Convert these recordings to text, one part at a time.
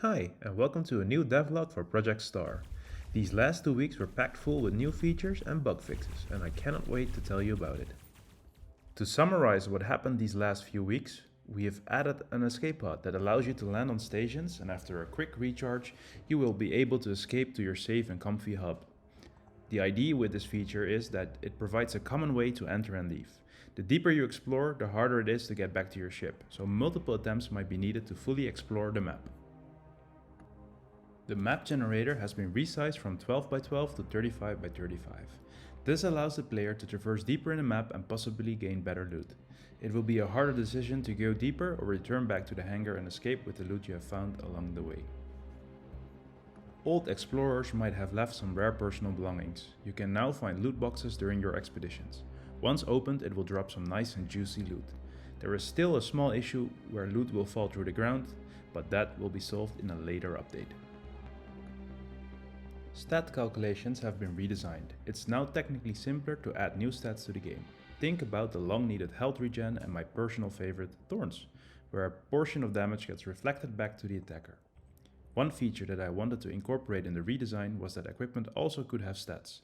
Hi, and welcome to a new devlog for Project Star. These last 2 weeks were packed full with new features and bug fixes, and I cannot wait to tell you about it. To summarize what happened these last few weeks, we have added an escape pod that allows you to land on stations, and after a quick recharge, you will be able to escape to your safe and comfy hub. The idea with this feature is that it provides a common way to enter and leave. The deeper you explore, the harder it is to get back to your ship, so multiple attempts might be needed to fully explore the map. The map generator has been resized from 12 by 12 to 35 by 35. This allows the player to traverse deeper in the map and possibly gain better loot. It will be a harder decision to go deeper or return back to the hangar and escape with the loot you have found along the way. Old explorers might have left some rare personal belongings. You can now find loot boxes during your expeditions. Once opened, it will drop some nice and juicy loot. There is still a small issue where loot will fall through the ground, but that will be solved in a later update. Stat calculations have been redesigned. It's now technically simpler to add new stats to the game. Think about the long needed health regen and my personal favorite, thorns, where a portion of damage gets reflected back to the attacker. One feature that I wanted to incorporate in the redesign was that equipment also could have stats.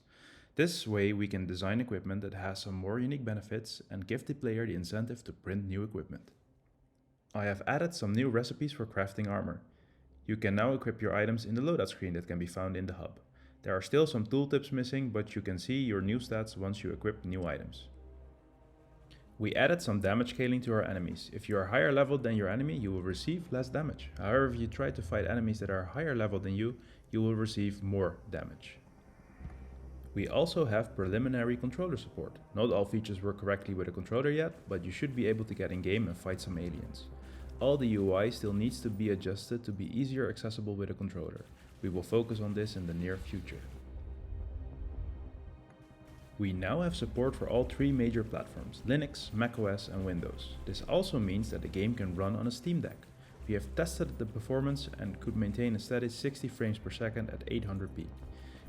This way we can design equipment that has some more unique benefits and give the player the incentive to print new equipment. I have added some new recipes for crafting armor. You can now equip your items in the loadout screen that can be found in the hub. There are still some tooltips missing, but you can see your new stats once you equip new items. We added some damage scaling to our enemies. If you are higher level than your enemy, you will receive less damage. However, if you try to fight enemies that are higher level than you will receive more damage. We also have preliminary controller support. Not all features work correctly with a controller yet, but you should be able to get in game and fight some aliens. All the UI still needs to be adjusted to be easier accessible with a controller. We will focus on this in the near future. We now have support for all three major platforms, Linux, macOS and Windows. This also means that the game can run on a Steam Deck. We have tested the performance and could maintain a steady 60 frames per second at 800p.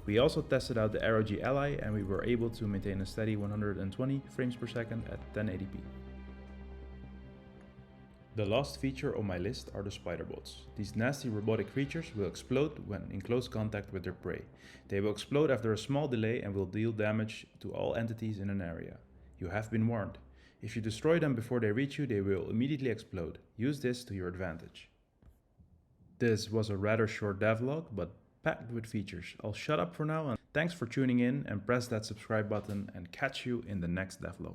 We also tested out the ROG Ally and we were able to maintain a steady 120 frames per second at 1080p. The last feature on my list are the Spiderbots. These nasty robotic creatures will explode when in close contact with their prey. They will explode after a small delay and will deal damage to all entities in an area. You have been warned. If you destroy them before they reach you, they will immediately explode. Use this to your advantage. This was a rather short devlog, but packed with features. I'll shut up for now and thanks for tuning in and press that subscribe button and catch you in the next devlog.